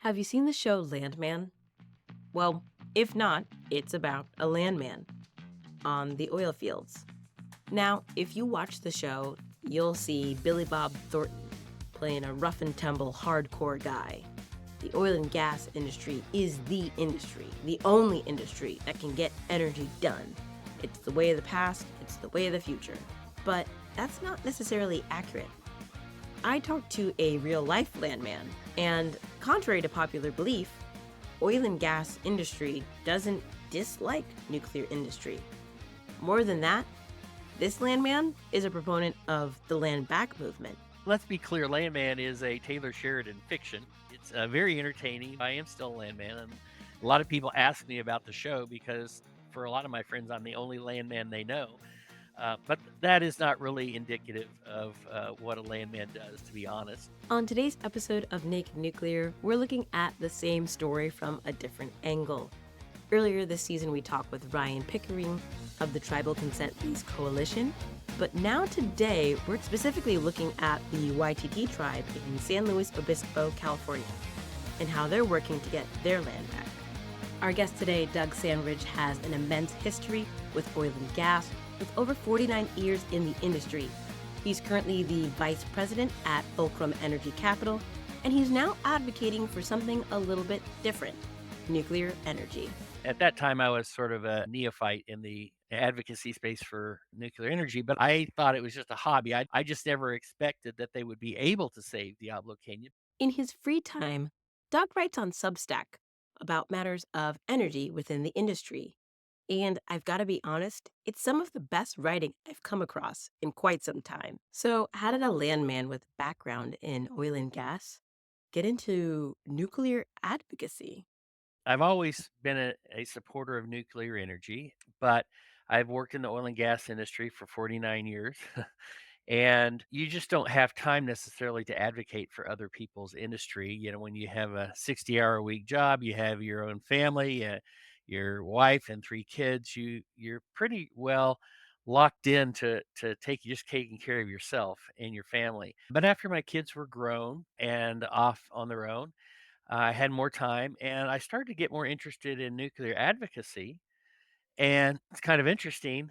Have you seen the show Landman? Well, if not, it's about a landman on the oil fields. Now, if you watch the show, you'll see Billy Bob Thornton playing a rough and tumble hardcore guy. The oil and gas industry is the industry, the only industry that can get energy done. It's the way of the past, it's the way of the future. But that's not necessarily accurate. I talked to a real life landman, and contrary to popular belief, oil and gas industry doesn't dislike nuclear industry. More than that, this landman is a proponent of the Landback movement. Let's be clear, Landman is a Taylor Sheridan fiction. It's very entertaining. I am still a Landman, and a lot of people ask me about the show because for a lot of my friends, I'm the only Landman they know. But that is not really indicative of what a Landman does, to be honest. On today's episode of Naked Nuclear, we're looking at the same story from a different angle. Earlier this season, we talked with Ryan Pickering of the Tribal Consent Peace Coalition, but now today, we're specifically looking at the YTT tribe in San Luis Obispo, California, and how they're working to get their land back. Our guest today, Doug Sandridge, has an immense history with oil and gas, with over 49 years in the industry. He's currently the vice president at Fulcrum Energy Capital, and he's now advocating for something a little bit different: nuclear energy. At that time, I was sort of a neophyte in the advocacy space for nuclear energy, but I thought it was just a hobby. I just never expected that they would be able to save Diablo Canyon. In his free time, Doug writes on Substack about matters of energy within the industry. And I've got to be honest, it's some of the best writing I've come across in quite some time. So, how did a landman with background in oil and gas get into nuclear advocacy? I've always been a supporter of nuclear energy, but I've worked in the oil and gas industry for 49 years. And you just don't have time necessarily to advocate for other people's industry. When you have a 60-hour a week job, you have your own family, your wife and three kids, you're pretty well locked in to take just taking care of yourself and your family. But after my kids were grown and off on their own, I had more time, and I started to get more interested in nuclear advocacy. And it's kind of interesting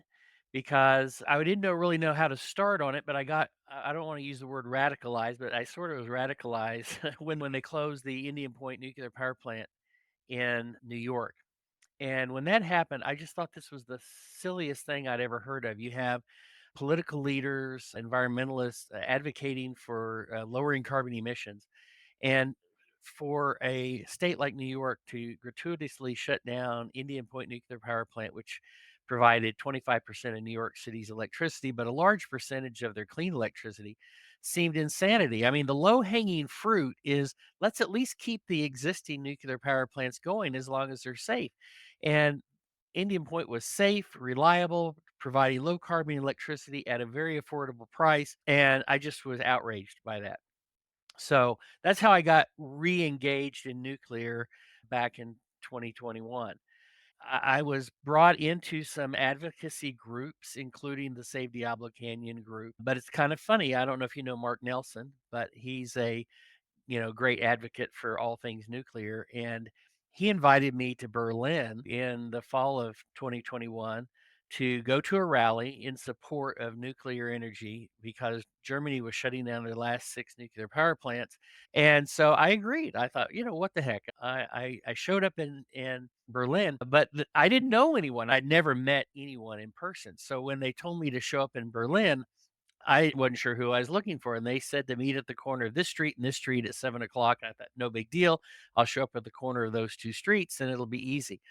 because I didn't really know how to start on it, but I don't want to use the word radicalized, but I sort of was radicalized when they closed the Indian Point nuclear power plant in New York. And when that happened, I just thought this was the silliest thing I'd ever heard of. You have political leaders, environmentalists advocating for lowering carbon emissions. And for a state like New York to gratuitously shut down Indian Point Nuclear Power Plant, which provided 25% of New York City's electricity, but a large percentage of their clean electricity, seemed insanity. I mean, the low hanging fruit is let's at least keep the existing nuclear power plants going as long as they're safe. And Indian Point was safe, reliable, providing low carbon electricity at a very affordable price. And I just was outraged by that. So that's how I got re-engaged in nuclear back in 2021. I was brought into some advocacy groups, including the Save Diablo Canyon group. But it's kind of funny. I don't know if you know Mark Nelson, but he's a great advocate for all things nuclear. And he invited me to Berlin in the fall of 2021 to go to a rally in support of nuclear energy because Germany was shutting down their last six nuclear power plants. And so I agreed. I thought, what the heck? I showed up in Berlin, but I didn't know anyone. I'd never met anyone in person. So when they told me to show up in Berlin, I wasn't sure who I was looking for, and they said to meet at the corner of this street and this street at 7 o'clock. I thought, no big deal. I'll show up at the corner of those two streets and it'll be easy.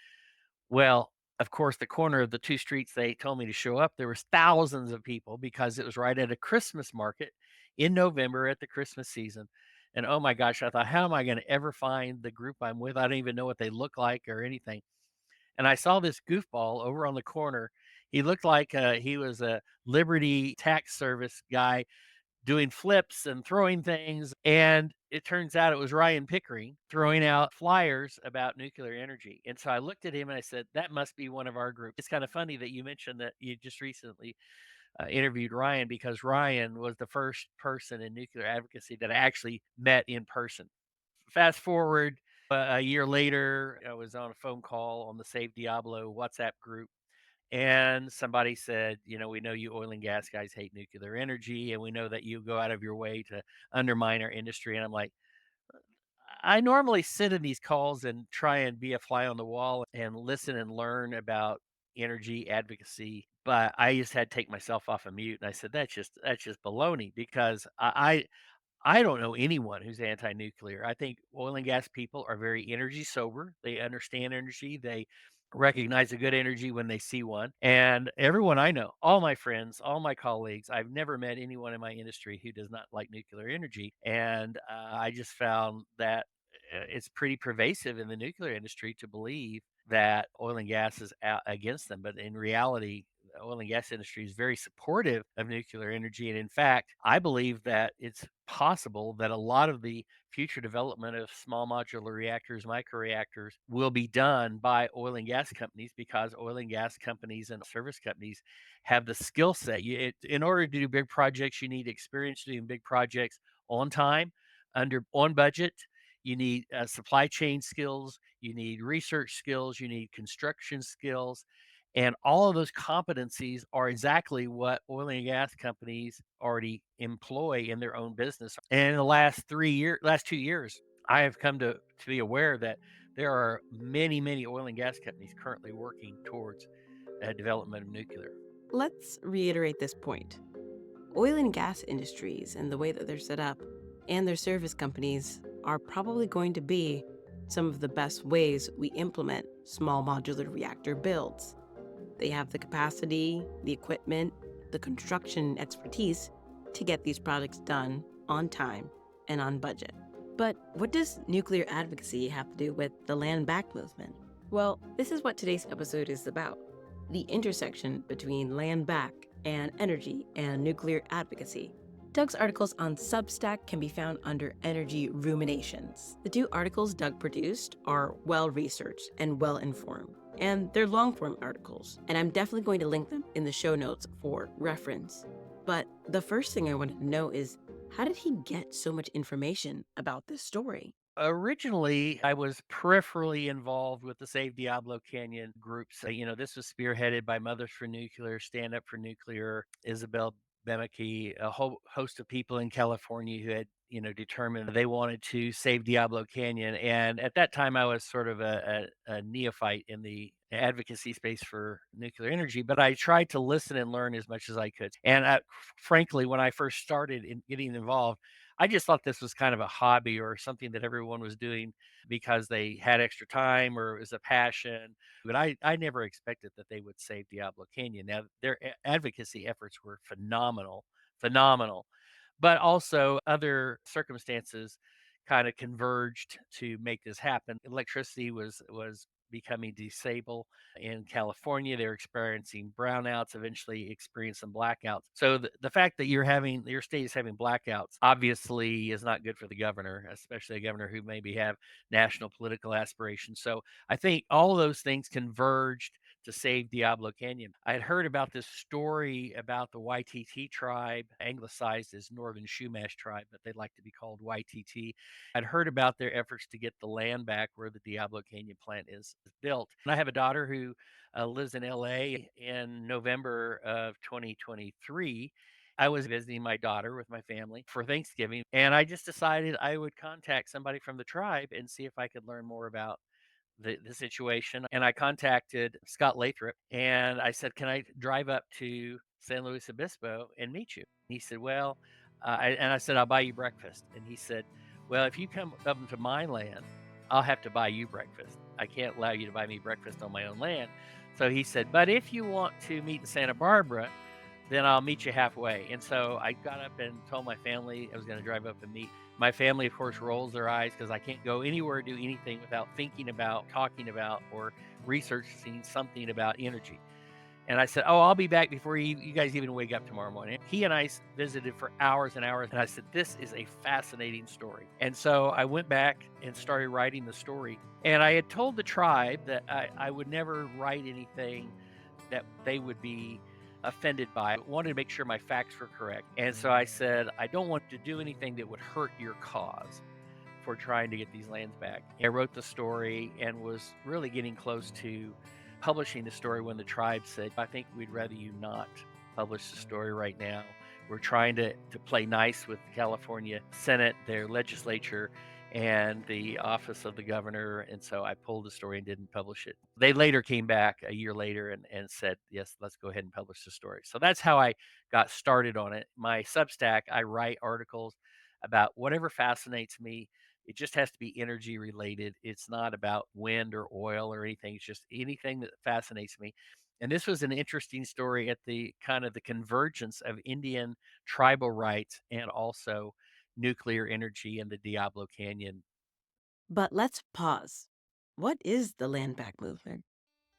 Well, of course, the corner of the two streets they told me to show up, there was thousands of people because it was right at a Christmas market in November at the Christmas season. And oh my gosh, I thought, how am I going to ever find the group I'm with? I don't even know what they look like or anything. And I saw this goofball over on the corner. He looked like he was a Liberty tax service guy doing flips and throwing things. And it turns out it was Ryan Pickering throwing out flyers about nuclear energy. And so I looked at him and I said, that must be one of our group. It's kind of funny that you mentioned that you just recently interviewed Ryan because Ryan was the first person in nuclear advocacy that I actually met in person. Fast forward A year later, I was on a phone call on the Save Diablo WhatsApp group, and somebody said, we know you oil and gas guys hate nuclear energy, and we know that you go out of your way to undermine our industry. And I'm like, I normally sit in these calls and try and be a fly on the wall and listen and learn about energy advocacy, but I just had to take myself off of mute. And I said, that's just baloney, because I don't know anyone who's anti-nuclear. I think oil and gas people are very energy sober. They understand energy. They recognize a good energy when they see one. And everyone I know, all my friends, all my colleagues, I've never met anyone in my industry who does not like nuclear energy. And I just found that it's pretty pervasive in the nuclear industry to believe that oil and gas is out against them. But in reality, the oil and gas industry is very supportive of nuclear energy. And in fact, I believe that it's possible that a lot of the future development of small modular reactors, microreactors, will be done by oil and gas companies, because oil and gas companies and service companies have the skill set. In order to do big projects, you need experience doing big projects on time, on budget. You need supply chain skills, you need research skills, you need construction skills, and all of those competencies are exactly what oil and gas companies already employ in their own business. And in the last 2 years, I have come to be aware that there are many, many oil and gas companies currently working towards development of nuclear. Let's reiterate this point. Oil and gas industries and the way that they're set up and their service companies are probably going to be some of the best ways we implement small modular reactor builds. They have the capacity, the equipment, the construction expertise to get these projects done on time and on budget. But what does nuclear advocacy have to do with the Landback movement? Well, this is what today's episode is about: the intersection between Landback and energy and nuclear advocacy. Doug's articles on Substack can be found under Energy Ruminations. The 2 articles Doug produced are well-researched and well-informed, and they're long-form articles, and I'm definitely going to link them in the show notes for reference. But the first thing I wanted to know is, how did he get so much information about this story? Originally, I was peripherally involved with the Save Diablo Canyon groups. This was spearheaded by Mothers for Nuclear, Stand Up for Nuclear, Isabel Bemeke, a whole host of people in California who had, determined they wanted to save Diablo Canyon. And at that time, I was sort of a neophyte in the advocacy space for nuclear energy, but I tried to listen and learn as much as I could. And frankly, when I first started in getting involved, I just thought this was kind of a hobby or something that everyone was doing because they had extra time or it was a passion. But I never expected that they would save Diablo Canyon. Now, their advocacy efforts were phenomenal, phenomenal. But also other circumstances kind of converged to make this happen. Electricity was becoming disabled in California. They're experiencing brownouts, eventually experiencing some blackouts. So the fact that your state is having blackouts obviously is not good for the governor, especially a governor who maybe have national political aspirations. So I think all of those things converged to save Diablo Canyon. I had heard about this story about the YTT tribe, anglicized as Northern Chumash tribe, but they like to be called YTT. I'd heard about their efforts to get the land back where the Diablo Canyon plant is built. And I have a daughter who lives in LA. In November of 2023, I was visiting my daughter with my family for Thanksgiving, and I just decided I would contact somebody from the tribe and see if I could learn more about the situation. And I contacted Scott Lathrop and I said, "Can I drive up to San Luis Obispo and meet you?" He said, "Well," I said, "I'll buy you breakfast." And he said, "Well, if you come up to my land, I'll have to buy you breakfast. I can't allow you to buy me breakfast on my own land." So he said, "But if you want to meet in Santa Barbara, then I'll meet you halfway." And so I got up and told my family I was going to drive up and meet. My family, of course, rolls their eyes because I can't go anywhere, do anything without thinking about, talking about, or researching something about energy. And I said, "Oh, I'll be back before you guys even wake up tomorrow morning." He and I visited for hours and hours. And I said, "This is a fascinating story." And so I went back and started writing the story. And I had told the tribe that I would never write anything that they would be offended by. I wanted to make sure my facts were correct. And so I said, "I don't want to do anything that would hurt your cause before trying to get these lands back. I wrote the story and was really getting close to publishing the story when the tribe said, I think we'd rather you not publish the story right now. We're trying to play nice with the California Senate, their legislature, and the office of the governor. And so I pulled the story and didn't publish it. They later came back a year later and said, yes, let's go ahead and publish the story. So that's how I got started on it. My Substack, I write articles about whatever fascinates me. It just has to be energy related. It's not about wind or oil or anything. It's just anything that fascinates me. And this was an interesting story at the kind of the convergence of Indian tribal rights and also nuclear energy in the Diablo Canyon. But let's pause. What is the Landback movement?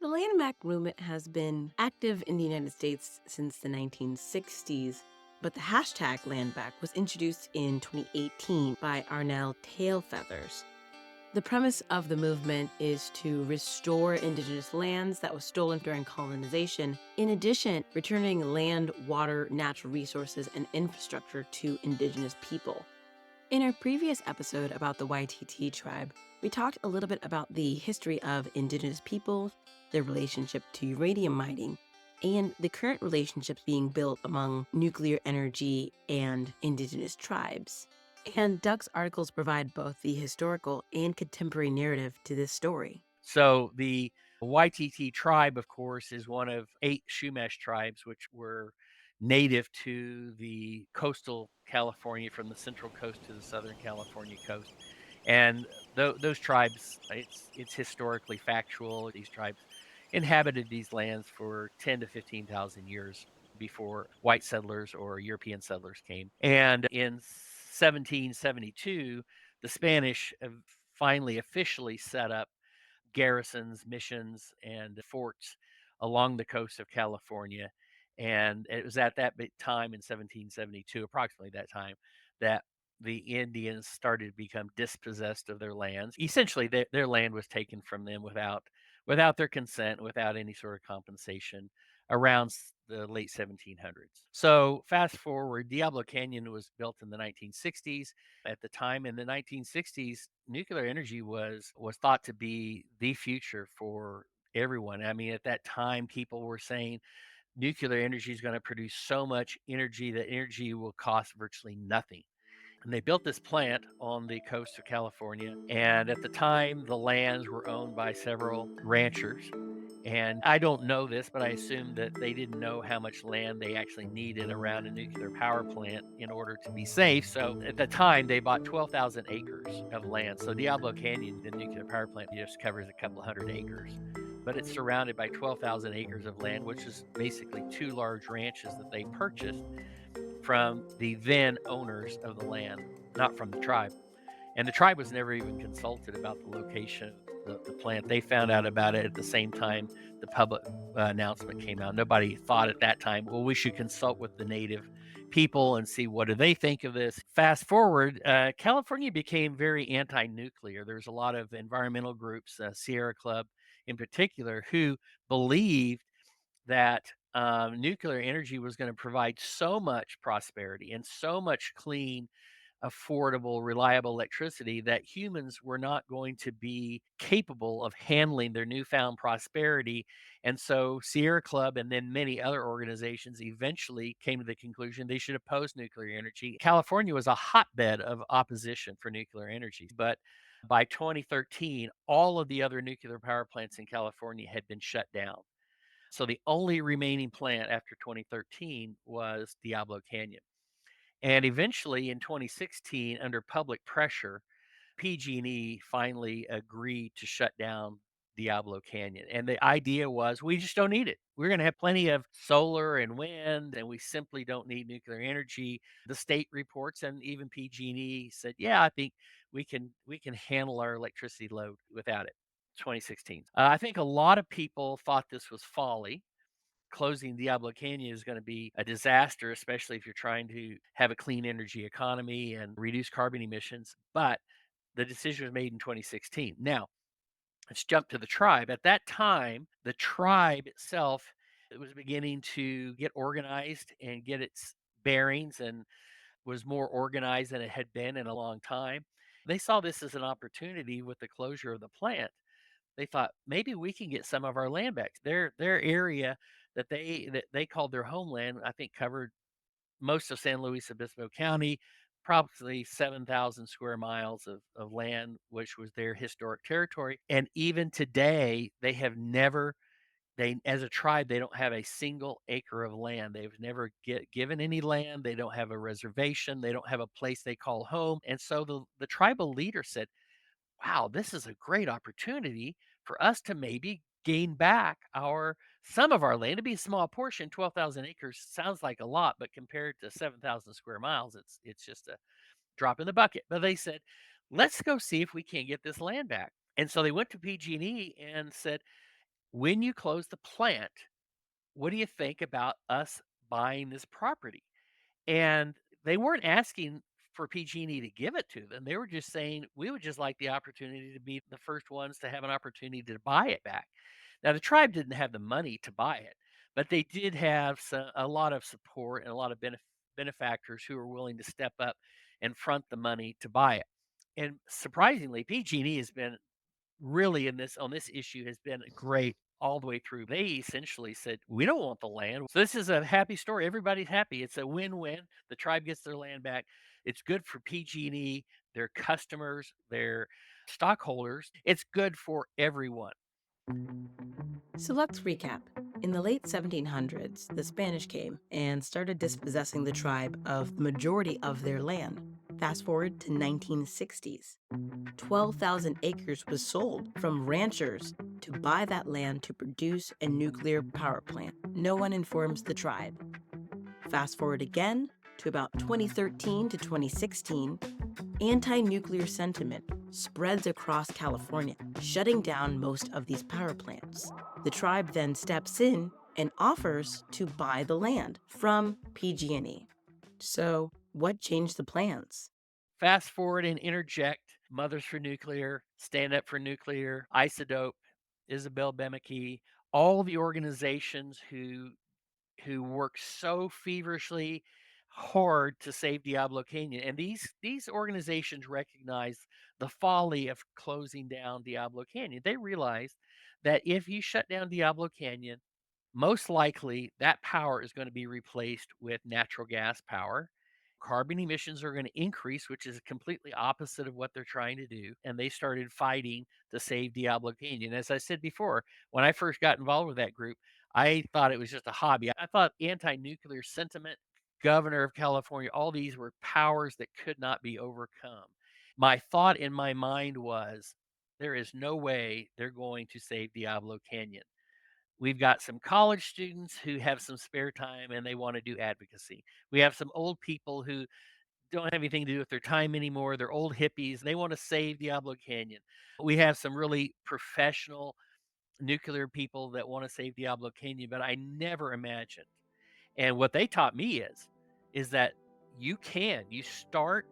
The Landback movement has been active in the United States since the 1960s, but the hashtag Landback was introduced in 2018 by Arnell Tailfeathers. The premise of the movement is to restore indigenous lands that was stolen during colonization, in addition, returning land, water, natural resources, and infrastructure to indigenous people. In our previous episode about the YTT tribe, we talked a little bit about the history of indigenous peoples, their relationship to uranium mining, and the current relationships being built among nuclear energy and indigenous tribes. And Doug's articles provide both the historical and contemporary narrative to this story. So the YTT tribe, of course, is one of 8 Chumash tribes, which were native to the coastal California, from the central coast to the southern California coast. And those tribes, it's historically factual. These tribes inhabited these lands for 10 to 15,000 years before white settlers or European settlers came. And in 1772, the Spanish finally officially set up garrisons, missions, and forts along the coast of California. And it was at that time in 1772, approximately that time, that the Indians started to become dispossessed of their lands. Essentially, their land was taken from them without their consent, without any sort of compensation around the late 1700s. So fast forward, Diablo Canyon was built in the 1960s. At the time in the 1960s, nuclear energy was thought to be the future for everyone. I mean, at that time, people were saying nuclear energy is going to produce so much energy that energy will cost virtually nothing. And they built this plant on the coast of California. And at the time, the lands were owned by several ranchers. And I don't know this, but I assume that they didn't know how much land they actually needed around a nuclear power plant in order to be safe. So at the time, they bought 12,000 acres of land. So Diablo Canyon, the nuclear power plant, just covers a couple hundred acres. But it's surrounded by 12,000 acres of land, which is basically 2 large ranches that they purchased from the then owners of the land, not from the tribe. And the tribe was never even consulted about the location of the plant. They found out about it at the same time the public announcement came out. Nobody thought at that time, well, we should consult with the native people and see what do they think of this. Fast forward, California became very anti-nuclear. There's a lot of environmental groups, Sierra Club in particular, who believed that nuclear energy was going to provide so much prosperity and so much clean, affordable, reliable electricity that humans were not going to be capable of handling their newfound prosperity. And so Sierra Club and then many other organizations eventually came to the conclusion they should oppose nuclear energy. California was a hotbed of opposition for nuclear energy, but by 2013, all of the other nuclear power plants in California had been shut down. So the only remaining plant after 2013 was Diablo Canyon. And eventually in 2016, under public pressure, PG&E finally agreed to shut down Diablo Canyon. And the idea was we just don't need it. We're going to have plenty of solar and wind, and we simply don't need nuclear energy. The state reports and even PG&E said, yeah, I think we can handle our electricity load without it. 2016. I think a lot of people thought this was folly. Closing Diablo Canyon is going to be a disaster, especially if you're trying to have a clean energy economy and reduce carbon emissions. But the decision was made in 2016. Now, let's jump to the tribe. At that time, the tribe itself, it was beginning to get organized and get its bearings and was more organized than it had been in a long time. They saw this as an opportunity with the closure of the plant. They thought maybe we can get some of our land back. Their area that they called their homeland, I think covered most of San Luis Obispo County, probably 7,000 square miles of land, which was their historic territory. And even today, they have never, as a tribe, they don't have a single acre of land. They've never given any land. They don't have a reservation. They don't have a place they call home. And so the tribal leader said, wow, this is a great opportunity for us to maybe gain back our some of our land. To be a small portion, 12,000 acres sounds like a lot, but compared to 7,000 square miles, it's just a drop in the bucket. But they said, let's go see if we can get this land back. And so they went to PG&E and said, when you close the plant, what do you think about us buying this property? And they weren't asking for PG&E to give it to them. They were just saying, we would just like the opportunity to be the first ones to have an opportunity to buy it back. Now, the tribe didn't have the money to buy it, but they did have a lot of support and a lot of benefactors who were willing to step up and front the money to buy it. And surprisingly, PG&E has been really in this on this issue has been great all the way through. They essentially said, "We don't want the land." So this is a happy story. Everybody's happy. It's a win-win. The tribe gets their land back. It's good for PG&E, their customers, their stockholders. It's good for everyone. So let's recap. In the late 1700s, the Spanish came and started dispossessing the tribe of the majority of their land. Fast forward to 1960s. 12,000 acres was sold from ranchers to buy that land to produce a nuclear power plant. No one informs the tribe. Fast forward again to about 2013 to 2016, anti-nuclear sentiment spreads across California, shutting down most of these power plants. The tribe then steps in and offers to buy the land from PG&E. So, what changed the plans? Fast forward and interject Mothers for Nuclear, Stand Up for Nuclear, Isodope, Isabel Bemeke, all the organizations who work so feverishly hard to save Diablo Canyon. And these organizations recognize the folly of closing down Diablo Canyon. They realize that if you shut down Diablo Canyon, most likely that power is going to be replaced with natural gas power. Carbon emissions are going to increase, which is completely opposite of what they're trying to do. And they started fighting to save Diablo Canyon. As I said before, when I first got involved with that group, I thought it was just a hobby. I thought anti-nuclear sentiment, governor of California, all these were powers that could not be overcome. My thought in my mind was, there is no way they're going to save Diablo Canyon. We've got some college students who have some spare time and they want to do advocacy. We have some old people who don't have anything to do with their time anymore. They're old hippies. They want to save Diablo Canyon. We have some really professional nuclear people that want to save Diablo Canyon, but I never imagined. And what they taught me is that you start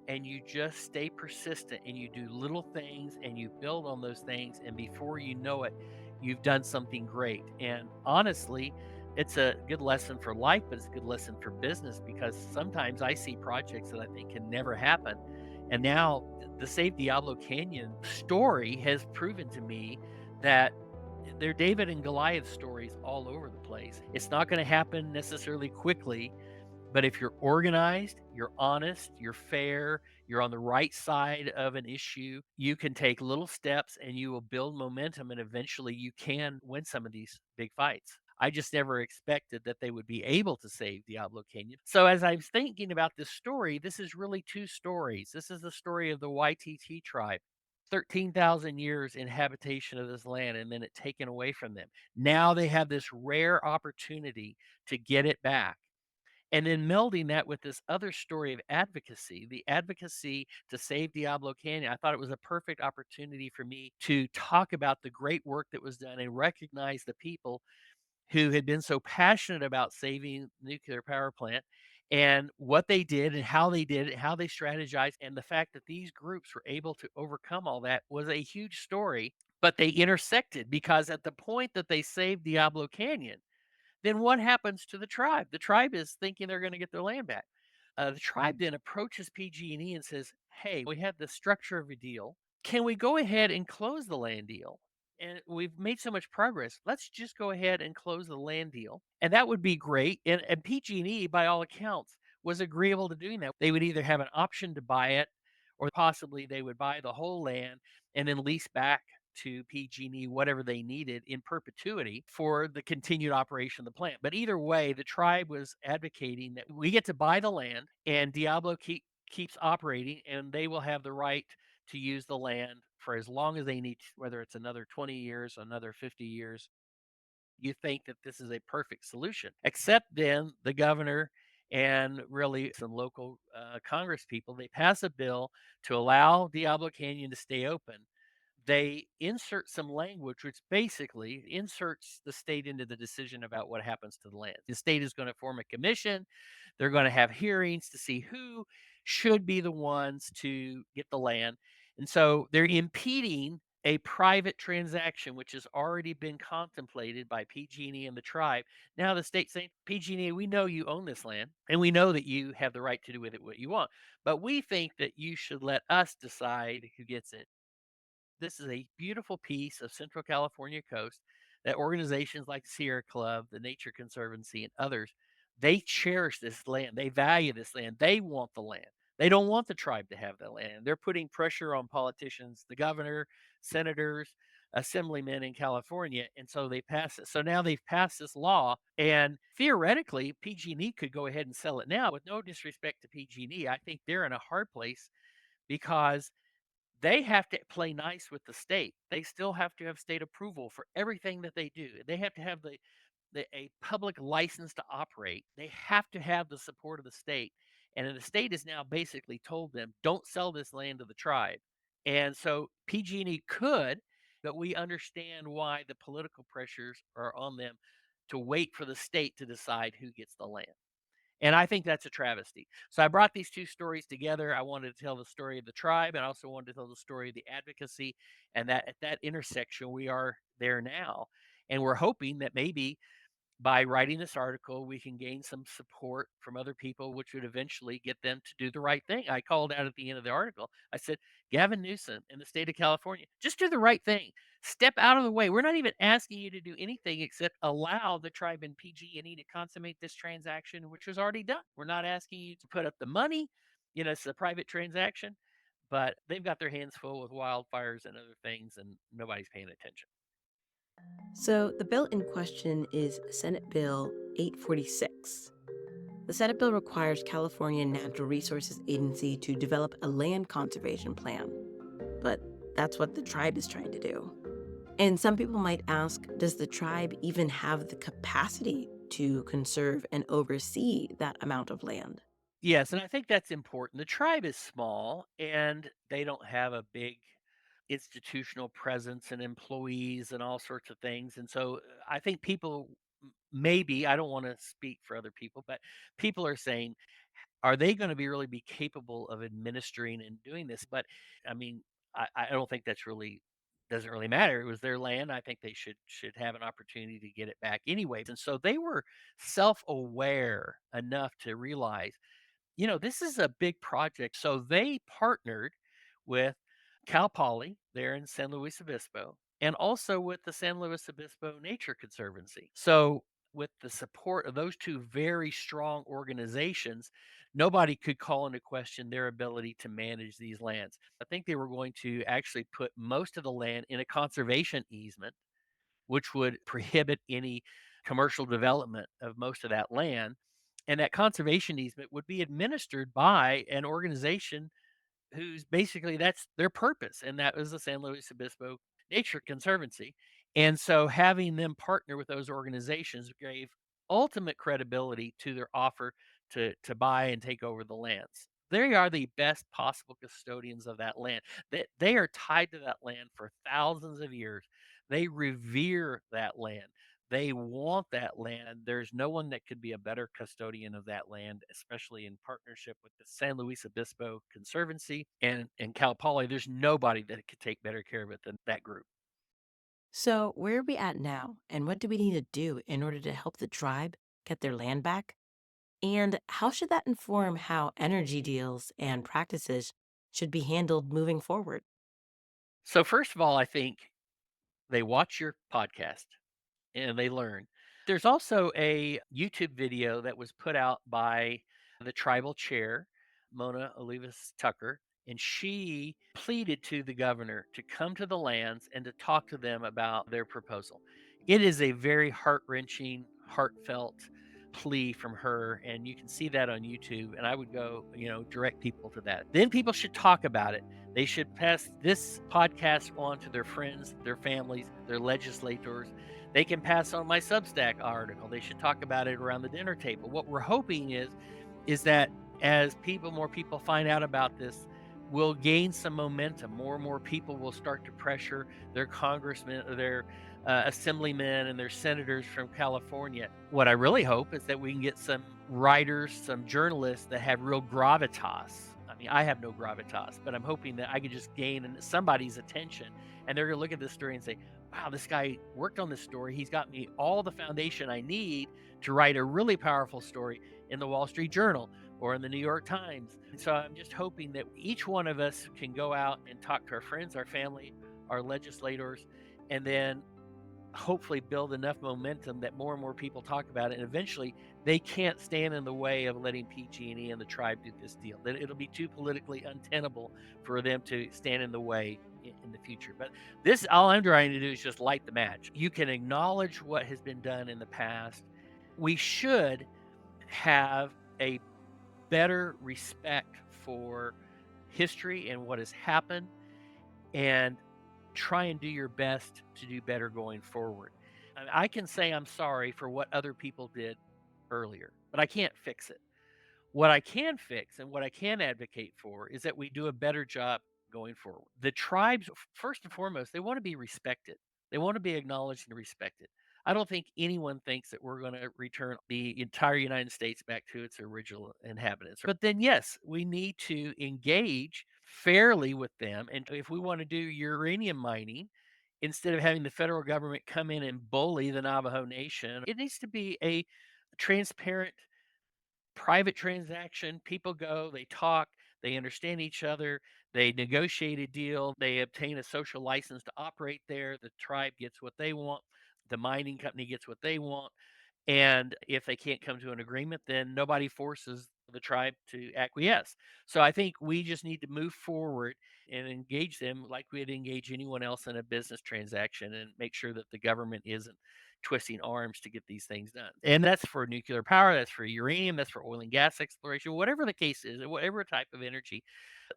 and you just stay persistent and you do little things and you build on those things. And before you know it, you've done something great. And honestly, it's a good lesson for life, but it's a good lesson for business because sometimes I see projects that I think can never happen. And now the Save Diablo Canyon story has proven to me that they're David and Goliath stories all over the place. It's not going to happen necessarily quickly, but if you're organized, you're honest, you're fair, you're on the right side of an issue, you can take little steps and you will build momentum and eventually you can win some of these big fights. I just never expected that they would be able to save Diablo Canyon. So as I was thinking about this story, this is really two stories. This is the story of the YTT tribe. 13,000 years in habitation of this land and then it taken away from them. Now they have this rare opportunity to get it back. And then melding that with this other story of advocacy, the advocacy to save Diablo Canyon, I thought it was a perfect opportunity for me to talk about the great work that was done and recognize the people who had been so passionate about saving nuclear power plant and what they did and how they did it, how they strategized, and the fact that these groups were able to overcome all that was a huge story. But they intersected because at the point that they saved Diablo Canyon, then what happens to the tribe? The tribe is thinking they're going to get their land back. The tribe then approaches PG&E and says, hey, we had the structure of a deal. Can we go ahead and close the land deal? And we've made so much progress. Let's just go ahead and close the land deal. And that would be great. And PG&E, by all accounts, was agreeable to doing that. They would either have an option to buy it or possibly they would buy the whole land and then lease back to PG&E whatever they needed in perpetuity for the continued operation of the plant. But either way, the tribe was advocating that we get to buy the land and Diablo keeps operating and they will have the right to use the land for as long as they need, whether it's another 20 years, another 50 years. You think that this is a perfect solution, except then the governor and really some local Congress people, they pass a bill to allow Diablo Canyon to stay open. They insert some language which basically inserts the state into the decision about what happens to the land. The state is going to form a commission. They're going to have hearings to see who should be the ones to get the land. And so they're impeding a private transaction which has already been contemplated by PG&E and the tribe. Now the state saying, PG&E, we know you own this land and we know that you have the right to do with it what you want, but we think that you should let us decide who gets it. This is a beautiful piece of Central California coast that organizations like Sierra Club, the Nature Conservancy, and others, they cherish this land. They value this land. They want the land. They don't want the tribe to have the land. They're putting pressure on politicians, the governor, senators, assemblymen in California, and so they pass it. So now they've passed this law, and theoretically, PG&E could go ahead and sell it now. With no disrespect to PG&E, I think they're in a hard place because they have to play nice with the state. They still have to have state approval for everything that they do. They have to have a public license to operate. They have to have the support of the state. And then the state has now basically told them, don't sell this land to the tribe. And so PG&E could, but we understand why the political pressures are on them to wait for the state to decide who gets the land. And I think that's a travesty. So I brought these two stories together. I wanted to tell the story of the tribe and I also wanted to tell the story of the advocacy. And that at that intersection, we are there now. And we're hoping that maybe by writing this article, we can gain some support from other people, which would eventually get them to do the right thing. I called out at the end of the article. I said, Gavin Newsom in the state of California, just do the right thing. Step out of the way. We're not even asking you to do anything except allow the tribe and PG&E to consummate this transaction, which was already done. We're not asking you to put up the money. You know, it's a private transaction, but they've got their hands full with wildfires and other things, and nobody's paying attention. So, the bill in question is Senate Bill 846. The Senate bill requires California Natural Resources Agency to develop a land conservation plan. But that's what the tribe is trying to do. And some people might ask, does the tribe even have the capacity to conserve and oversee that amount of land? Yes, and I think that's important. The tribe is small and they don't have a big institutional presence and employees and all sorts of things. And so I think people maybe, I don't want to speak for other people, but people are saying, are they going to be really be capable of administering and doing this? But I mean, I don't think that's really doesn't really matter. It was their land. I think they should have an opportunity to get it back anyway. And so they were self-aware enough to realize this is a big project. So they partnered with Cal Poly there in San Luis Obispo and also with the San Luis Obispo Nature Conservancy. So with the support of those two very strong organizations, nobody could call into question their ability to manage these lands. I think they were going to actually put most of the land in a conservation easement, which would prohibit any commercial development of most of that land. And that conservation easement would be administered by an organization who's basically that's their purpose, and that was the San Luis Obispo Nature Conservancy. And so having them partner with those organizations gave ultimate credibility to their offer to buy and take over the lands. They are the best possible custodians of that land. They are tied to that land for thousands of years. They revere that land. They want that land. There's no one that could be a better custodian of that land, especially in partnership with the San Luis Obispo Conservancy and Cal Poly. There's nobody that could take better care of it than that group. So, where are we at now, and what do we need to do in order to help the tribe get their land back? And how should that inform how energy deals and practices should be handled moving forward? So first of all, I think they watch your podcast and they learn. There's also a YouTube video that was put out by the tribal chair, Mona Olivas Tucker, and she pleaded to the governor to come to the lands and to talk to them about their proposal. It is a very heart-wrenching, heartfelt plea from her, and you can see that on YouTube, and I would go, direct people to that. Then people should talk about it. They should pass this podcast on to their friends, their families, their legislators. They can pass on my Substack article. They should talk about it around the dinner table. What we're hoping is that as more people find out about this, we'll gain some momentum. More and more people will start to pressure their congressmen, or their assemblymen, and their senators from California. What I really hope is that we can get some writers, some journalists that have real gravitas. I mean, I have no gravitas, but I'm hoping that I could just gain somebody's attention, and they're going to look at this story and say, wow, this guy worked on this story. He's got me all the foundation I need to write a really powerful story in the Wall Street Journal or in the New York Times. And so I'm just hoping that each one of us can go out and talk to our friends, our family, our legislators, and then hopefully build enough momentum that more and more people talk about it, and eventually they can't stand in the way of letting PG&E and the tribe do this deal. That it'll be too politically untenable for them to stand in the way in the future. But this, all I'm trying to do is just light the match. You can acknowledge what has been done in the past. We should have a better respect for history and what has happened, and try and do your best to do better going forward. I can say I'm sorry for what other people did earlier, but I can't fix it. What I can fix and what I can advocate for is that we do a better job going forward. The tribes, first and foremost, they want to be respected. They want to be acknowledged and respected. I don't think anyone thinks that we're going to return the entire United States back to its original inhabitants. But then, yes, we need to engage fairly with them. And if we want to do uranium mining, instead of having the federal government come in and bully the Navajo Nation, it needs to be a transparent private transaction. People go, they talk, they understand each other, they negotiate a deal, they obtain a social license to operate there. The tribe gets what they want, the mining company gets what they want. And if they can't come to an agreement, then nobody forces the tribe to acquiesce. So I think we just need to move forward and engage them like we'd engage anyone else in a business transaction, and make sure that the government isn't twisting arms to get these things done. And that's for nuclear power, that's for uranium, that's for oil and gas exploration, whatever the case is, whatever type of energy.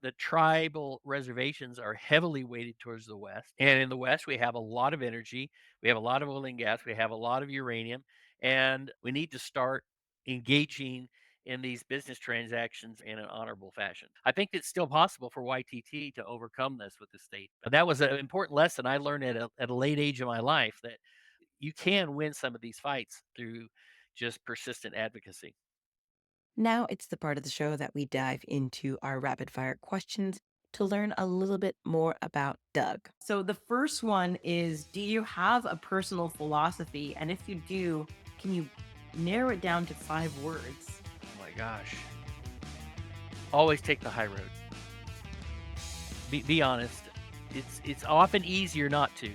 The tribal reservations are heavily weighted towards the West. And in the West, we have a lot of energy, we have a lot of oil and gas, we have a lot of uranium, and we need to start engaging in these business transactions in an honorable fashion. I think it's still possible for YTT to overcome this with the state. But that was an important lesson I learned at a late age of my life, that you can win some of these fights through just persistent advocacy. Now it's the part of the show that we dive into our rapid fire questions to learn a little bit more about Doug. So the first one is, do you have a personal philosophy? And if you do, can you narrow it down to 5 words? Oh my gosh. Always take the high road. Be honest. It's often easier not to,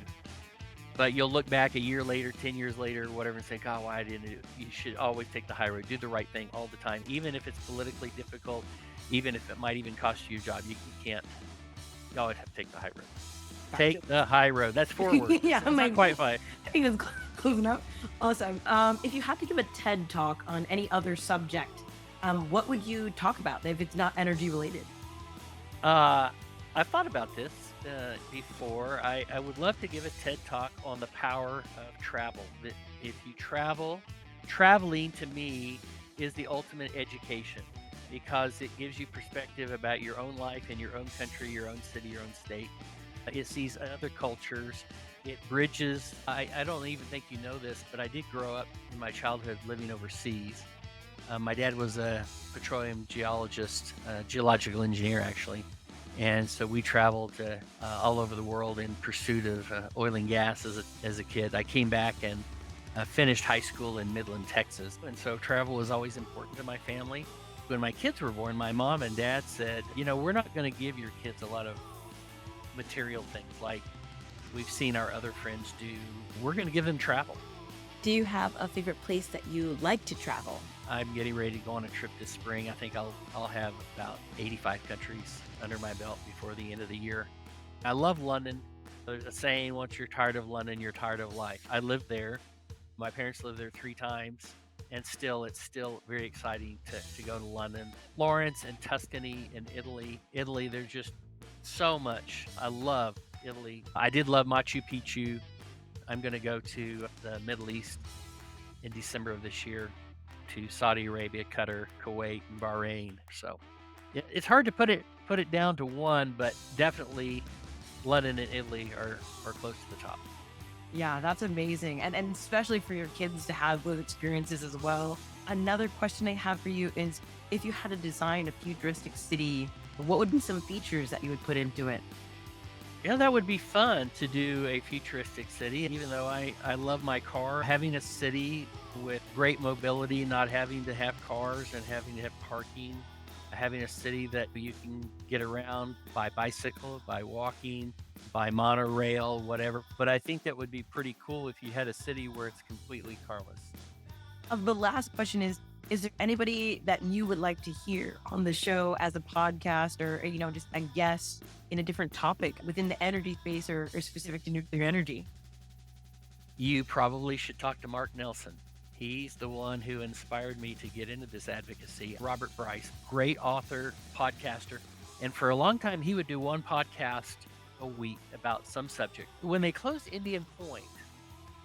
but you'll look back a year later, 10 years later, whatever, and think, oh, why didn't I do it? You should always take the high road. Do the right thing all the time, even if it's politically difficult, even if it might even cost you your job. You can't. You always have to take the high road. Gotcha. Take the high road. That's 4 words. Yeah, It's not quite 5. I think that's close enough. Awesome. If you had to give a TED talk on any other subject, what would you talk about if it's not energy related? I've thought about this before. I would love to give a TED talk on the power of travel. That if you travel, traveling to me is the ultimate education, because it gives you perspective about your own life in your own country, your own city, your own state. It sees other cultures. It bridges. I don't even think you know this, but I did grow up in my childhood living overseas. My dad was a petroleum geologist, geological engineer, actually. And so we traveled all over the world in pursuit of oil and gas as a kid. I came back and finished high school in Midland, Texas. And so travel was always important to my family. When my kids were born, my mom and dad said, we're not going to give your kids a lot of material things like we've seen our other friends do. We're going to give them travel. Do you have a favorite place that you like to travel? I'm getting ready to go on a trip this spring. I think I'll have about 85 countries under my belt before the end of the year. I love London. There's a saying, once you're tired of London, you're tired of life. I lived there. My parents lived there 3 times, and it's still very exciting to go to London. Florence and Tuscany and Italy. Italy, there's just so much. I love Italy. I did love Machu Picchu. I'm going to go to the Middle East in December of this year, to Saudi Arabia, Qatar, Kuwait, and Bahrain. So it's hard to put it down to one, but definitely London and Italy are close to the top. Yeah, that's amazing. And especially for your kids to have those experiences as well. Another question I have for you is, if you had to design a futuristic city, what would be some features that you would put into it? Yeah, that would be fun to do a futuristic city. Even though I love my car, having a city with great mobility, not having to have cars and having to have parking, having a city that you can get around by bicycle, by walking, by monorail, whatever. But I think that would be pretty cool if you had a city where it's completely carless. The last question is there anybody that you would like to hear on the show as a podcast, or, just a guest in a different topic within the energy space or specific to nuclear energy? You probably should talk to Mark Nelson. He's the one who inspired me to get into this advocacy. Robert Bryce, great author, podcaster. And for a long time, he would do one podcast a week about some subject. When they closed Indian Point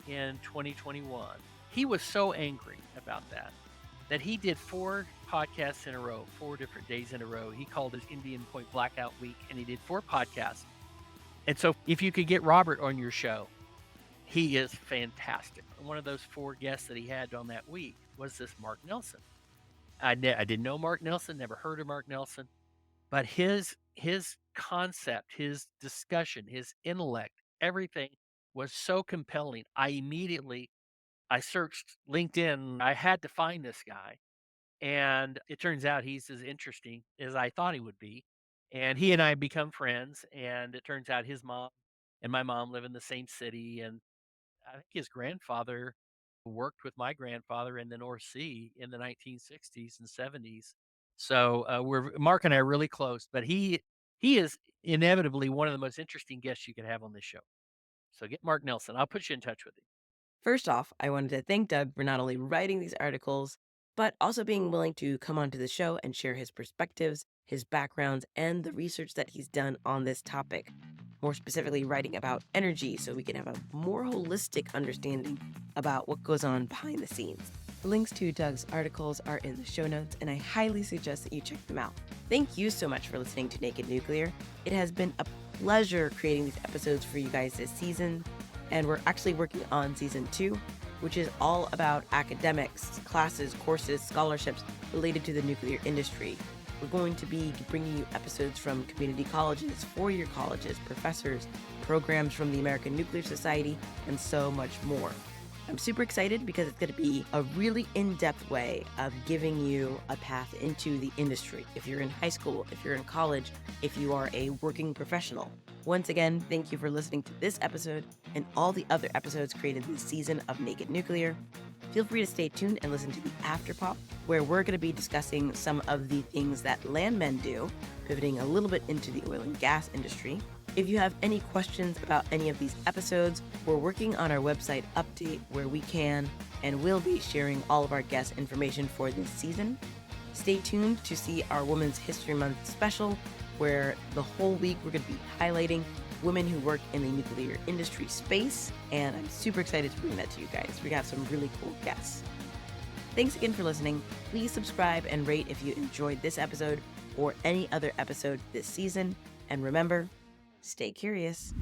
in 2021, he was so angry about that he did 4 podcasts in a row, 4 different days in a row. He called it Indian Point Blackout Week, and he did 4 podcasts. And so if you could get Robert on your show, he is fantastic. One of those 4 guests that he had on that week was this Mark Nelson. I didn't know Mark Nelson, never heard of Mark Nelson, but his concept, his discussion, his intellect, everything was so compelling. I searched LinkedIn. I had to find this guy. And it turns out he's as interesting as I thought he would be. And he and I have become friends. And it turns out his mom and my mom live in the same city. And I think his grandfather worked with my grandfather in the North Sea in the 1960s and 70s. So Mark and I are really close. But he is inevitably one of the most interesting guests you can have on this show. So get Mark Nelson. I'll put you in touch with him. First off, I wanted to thank Doug for not only writing these articles, but also being willing to come onto the show and share his perspectives, his backgrounds, and the research that he's done on this topic. More specifically, writing about energy so we can have a more holistic understanding about what goes on behind the scenes. The links to Doug's articles are in the show notes, and I highly suggest that you check them out. Thank you so much for listening to Naked Nuclear. It has been a pleasure creating these episodes for you guys this season. And we're actually working on season 2, which is all about academics, classes, courses, scholarships related to the nuclear industry. We're going to be bringing you episodes from community colleges, 4-year colleges, professors, programs from the American Nuclear Society, and so much more. I'm super excited because it's going to be a really in-depth way of giving you a path into the industry. If you're in high school, if you're in college, if you are a working professional. Once again, thank you for listening to this episode and all the other episodes created this season of Naked Nuclear. Feel free to stay tuned and listen to the Afterpop, where we're going to be discussing some of the things that Landmen do, pivoting a little bit into the oil and gas industry. If you have any questions about any of these episodes, we're working on our website update where we can and will be sharing all of our guest information for this season. Stay tuned to see our Women's History Month special, where the whole week we're going to be highlighting women who work in the nuclear industry space, and I'm super excited to bring that to you guys. We got some really cool guests. Thanks again for listening. Please subscribe and rate if you enjoyed this episode or any other episode this season. And remember, stay curious.